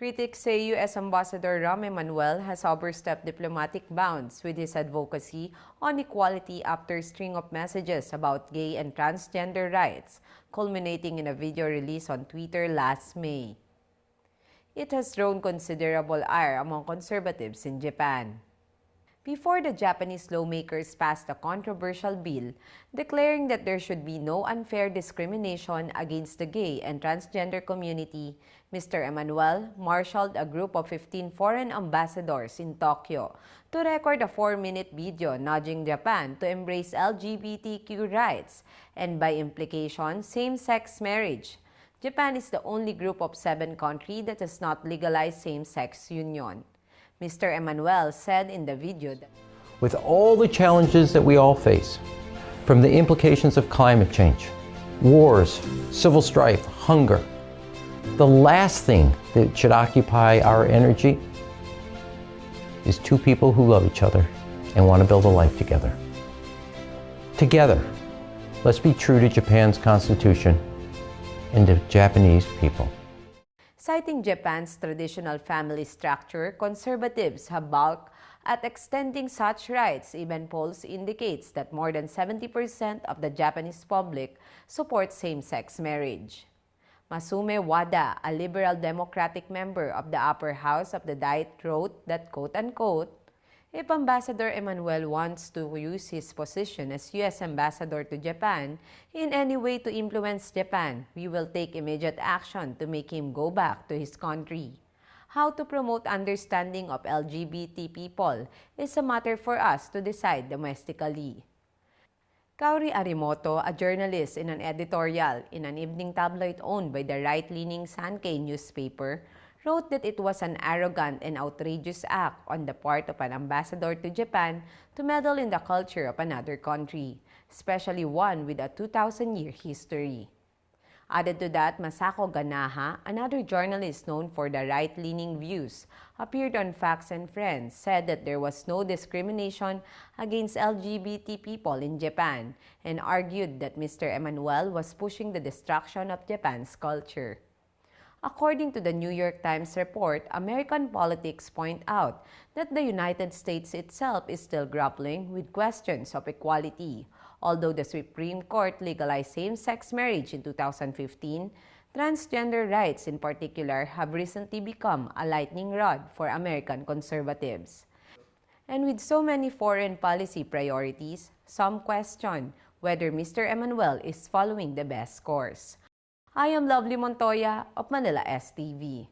Critics say U.S. Ambassador Rahm Emanuel has overstepped diplomatic bounds with his advocacy on equality after a string of messages about gay and transgender rights, culminating in a video release on Twitter last May. It has drawn considerable ire among conservatives in Japan. Before the Japanese lawmakers passed a controversial bill declaring that there should be no unfair discrimination against the gay and transgender community, Mr. Emanuel marshaled a group of 15 foreign ambassadors in Tokyo to record a 4-minute video nudging Japan to embrace LGBTQ rights and, by implication, same-sex marriage. Japan is the only group of 7 countries that has not legalized same-sex union. Mr. Emanuel said in the video that, with all the challenges that we all face, from the implications of climate change, wars, civil strife, hunger, the last thing that should occupy our energy is 2 people who love each other and want to build a life together. Together, let's be true to Japan's constitution and to Japanese people. Citing Japan's traditional family structure, conservatives have balked at extending such rights. Even polls indicates that more than 70% of the Japanese public support same-sex marriage. Masume Wada, a liberal democratic member of the upper house of the Diet, wrote that, quote-unquote, if Ambassador Emanuel wants to use his position as U.S. Ambassador to Japan in any way to influence Japan, we will take immediate action to make him go back to his country. How to promote understanding of LGBT people is a matter for us to decide domestically. Kaori Arimoto, a journalist in an editorial in an evening tabloid owned by the right-leaning Sankei newspaper, wrote that it was an arrogant and outrageous act on the part of an ambassador to Japan to meddle in the culture of another country, especially one with a 2,000-year history. Added to that, Masako Ganaha, another journalist known for the right-leaning views, appeared on Facts and Friends, said that there was no discrimination against LGBT people in Japan, and argued that Mr. Emanuel was pushing the destruction of Japan's culture. According to the New York Times report, American politics point out that the United States itself is still grappling with questions of equality. Although the Supreme Court legalized same-sex marriage in 2015, transgender rights in particular have recently become a lightning rod for American conservatives. And with so many foreign policy priorities, some question whether Mr. Emanuel is following the best course. I am Lovely Montoya of Manila STV.